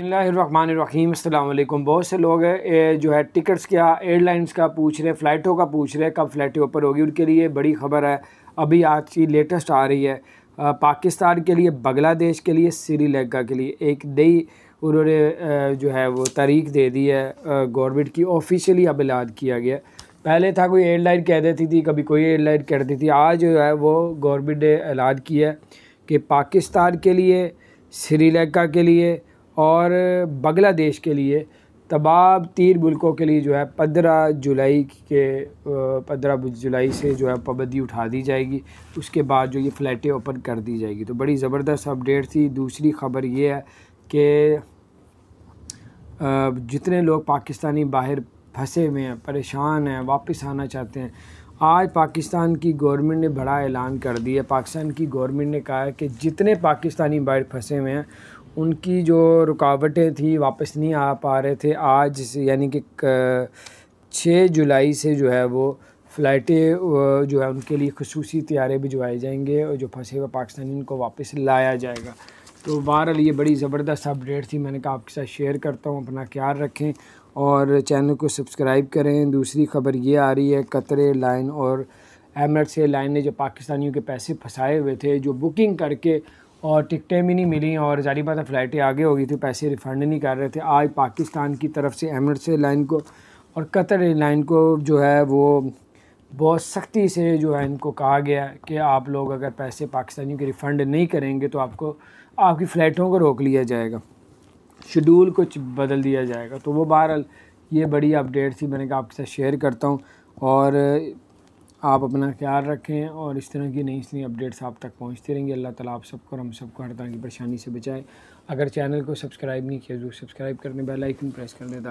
बिस्मिल्लाहिर्रहमानिर्रहीम। अस्सलाम वालेकुम। बहुत से लोग जो है टिकट्स क्या एयरलाइंस का पूछ रहे, फ़्लाइटों का पूछ रहे, कब फ़्लाइटें ऊपर होगी। उनके लिए बड़ी ख़बर है, अभी आज की लेटेस्ट आ रही है। पाकिस्तान के लिए, बांग्लादेश के लिए, श्रीलंका के लिए एक नई उन्होंने जो है वो तारीख दे दी है। गवर्नमेंट की ऑफिशियली अब ऐलान किया गया। पहले था कोई एयरलाइन कह देती थी, कभी कोई एयरलाइन कह देती थी। आज जो है वो गवर्नमेंट ने ऐलान किया कि पाकिस्तान के लिए, श्रीलंका के लिए और बांग्लादेश के लिए, तमाम 3 मुल्कों के लिए जो है 15 जुलाई से जो है पाबंदी उठा दी जाएगी। उसके बाद जो ये फ़्लाइटें ओपन कर दी जाएगी। तो बड़ी ज़बरदस्त अपडेट थी। दूसरी ख़बर ये है कि जितने लोग पाकिस्तानी बाहर फंसे हुए हैं, परेशान हैं, वापस आना चाहते हैं, आज पाकिस्तान की गवर्नमेंट ने बड़ा ऐलान कर दिया। पाकिस्तान की गवर्नमेंट ने कहा है कि जितने पाकिस्तानी बाहर फंसे हुए हैं, उनकी जो रुकावटें थी, वापस नहीं आ पा रहे थे, आज से यानी कि 6 जुलाई से जो है वो फ़्लाइटें जो है उनके लिए ख़ुसूसी तैयारे भिजवाए जाएंगे और जो फंसे हुए पाकिस्तानी उनको वापस लाया जाएगा। तो बहरहाल ये बड़ी ज़बरदस्त अपडेट थी, मैंने कहा आपके साथ शेयर करता हूँ। अपना ख्याल रखें और चैनल को सब्सक्राइब करें। दूसरी ख़बर ये आ रही है, कतर एयरलाइन और एमिरेट्स एयरलाइन ने जो पाकिस्तानियों के पैसे फंसाए हुए थे, जो बुकिंग करके और टिकटें भी नहीं मिली और जारी बात है फ़्लाइटें आगे हो गई थी, पैसे रिफ़ंड नहीं कर रहे थे। आज पाकिस्तान की तरफ से एमिरेट्स एयरलाइन को और कतर एयरलाइन को जो है वो बहुत सख्ती से जो है इनको कहा गया कि आप लोग अगर पैसे पाकिस्तानियों के रिफ़ंड नहीं करेंगे तो आपको आपकी फ़्लाइटों को रोक लिया जाएगा, शेड्यूल कुछ बदल दिया जाएगा। तो वो बहरहाल ये बड़ी अपडेट थी, मैंने कहा आपके साथ शेयर करता हूँ। और आप अपना ख्याल रखें और इस तरह की नई अपडेट्स आप तक पहुँचती रहेंगी। अल्लाह ताला आप सबको और हम सबको हर तरह की परेशानी से बचाए। अगर चैनल को सब्सक्राइब नहीं किया तो सब्सक्राइब करने, बेल आइकन प्रेस कर दें।